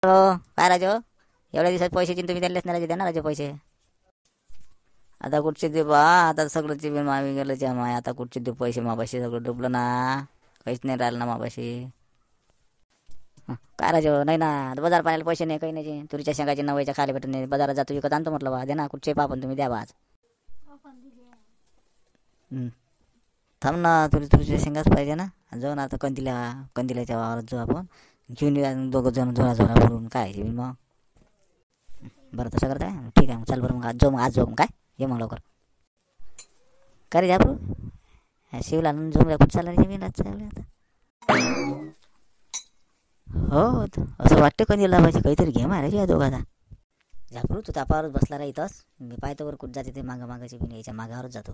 हो काय राजो, एवढ्या दिवसात पैशाची तुम्ही त्यांनाच नाही राजे, द्या ना राजे पैसे. आता कुठचे देऊ बा, आता सगळं ते मामी गेलं त्या माय, आता कुठचे देऊ पैसे मापाशी, सगळं डुबलं ना, काहीच नाही राहिलं ना मापाशी. काय राजो, नाही ना बाजार पाण्याला पैसे नाही, काही नाही, तुरीच्या शेंगाची नवयच्या खायला भेटत नाही, बाजारात जातो विकत आणतो म्हटलं बा, दे ना कुठचे पापन तुम्ही द्या बा आज. थांब ना, तुरीच्या शेंगाच पाहिजे ना, जाऊ ना आता कंदिल्याच्या वावरात जाऊ आपण, घेऊन येऊ दोघं जण झोरा झोरा भरून, काय मग. बरं तसं करताय, ठीक आहे मग, चल बरं मग आज जाऊ, मग काय ये मग लवकर. काय रे जाबरू, शिवला झोमल्या कुठं चालला रे जमीन आता. हो असं वाटतं कधी लावायची, काहीतरी घे मारायची या दोघांना. झापरू तू तापावरच बसला रा इथंच, मी पाहतो वर कुठं जाते ते मागाची बिन, याच्या मागावरच जातो.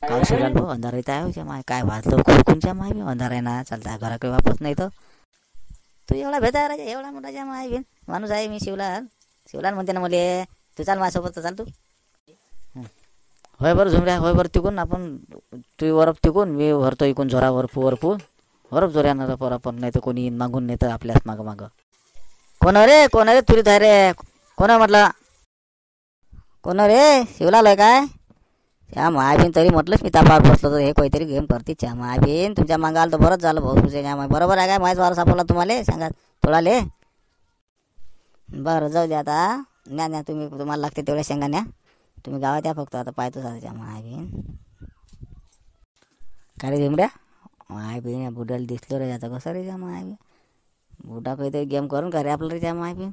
काय शिवलाल भाऊ, अंधार येत आहे होच्या माय, काय वाजलं कोणच्या माय बी, अंधार आहे ना, चालता घराकडे वापस नाही तर. तू एवढा भेटा राजा, एवढा मोठा माय बिन माणूस आहे मी शिवलाल म्हणते ना मले, तू चाल माझ्यासोबत तर चाल तू. होय बरं झुमऱ्या, होय बरं तिकून आपण, तू वरप तिकून, मी भरतो इकून झोरा वरपू वरप जोऱ्यानं पर आपण, नाही तर कोणी मागून नाही तर आपल्यास मागं. कोण रे तुरी धाय रे, कोण म्हटलं, कोण रे शिवलाल आहे काय. त्या मायबीन तरी म्हटलंच मी तापावर बसलो तर हे काहीतरी गेम करते त्या मायबीन, तुमच्या मागं आलं तर बरंच झालं भाऊ, तुझ्या माय बरोबर आहे काय, माझ्याच वावर सापडला तुम्हाला सांगा थोडाले. बरं जाऊ द्या आता, न्या तुम्ही, तुम्हाला लागते तेवढ्या शेंगा न्या, तुम्ही गावात या फक्त, आता पाहतो त्या मायबीन. काय रे झुमड्या, मायबीन या बुड्याला दिसलो रे, आता कसं रे त्या मायबीन, बुडा काहीतरी गेम करून का रे आपलं रे त्या मायबीन.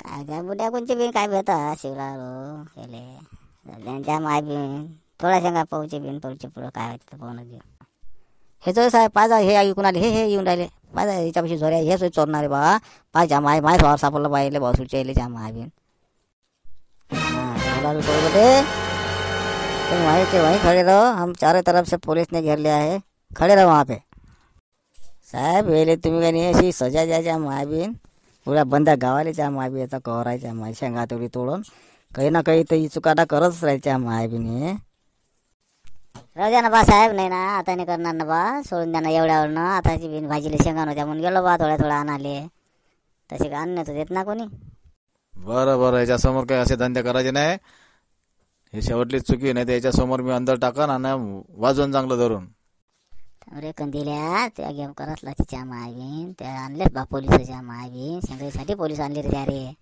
काय त्या बुड्या कोणची बिन काय भेटा शिवला त्यांच्या माय बिन, थोडा शेंगा पाऊचे बिन पाऊचे पुढं काय होतं पाहून घेऊ. हे तर साहेब पाजा, हे ऐकून आले, हे येऊन राहिले पाजा, याच्यापाशी झोऱ्या हे सोय चोरणारे बा, पाहिजे माय भावावर सापडलं पाहिले भाऊसूचे यायले त्या माय बिन. हां बेटे, तुम वहीं खड़े रहो, हम चारों तरफ से पुलिस ने घेर लिया है, खड़े रहो वहाँ पे. साहेब वेले तुम्ही काही नाही अशी सजा द्यायच्या मायबीन, पुऱ्या बंदा गावाल्याच्या मायबीचा कवरायच्या माय, शेंगा तेवढी तोडून काही ना काही तर चुकाटा करतच राहायच्या मायबीने. राजा ना बा साहेब, नाही ना आता नाही करणार ना बा, सोडून द्या ना एवढ्यावर ना, आताची बिन भाजीला शेंगा नव्हत्या म्हणून गेलो बा थोड्या आणाले, तसे का आणण्याचं देत ना कोणी. बरं याच्यासमोर काही असे धंदे करायचे नाही, हे शेवटलीच चुकी नाही तर याच्यासमोर मी अंदर टाकन आणि वाजवून चांगलं धरून. अरे कंदिल्या त्या गेम करतला तिच्या मायबीन, त्या आणलेच बा पोलिसाच्या मायबीन, शेंगाईसाठी पोलीस आणले रे त्या रे.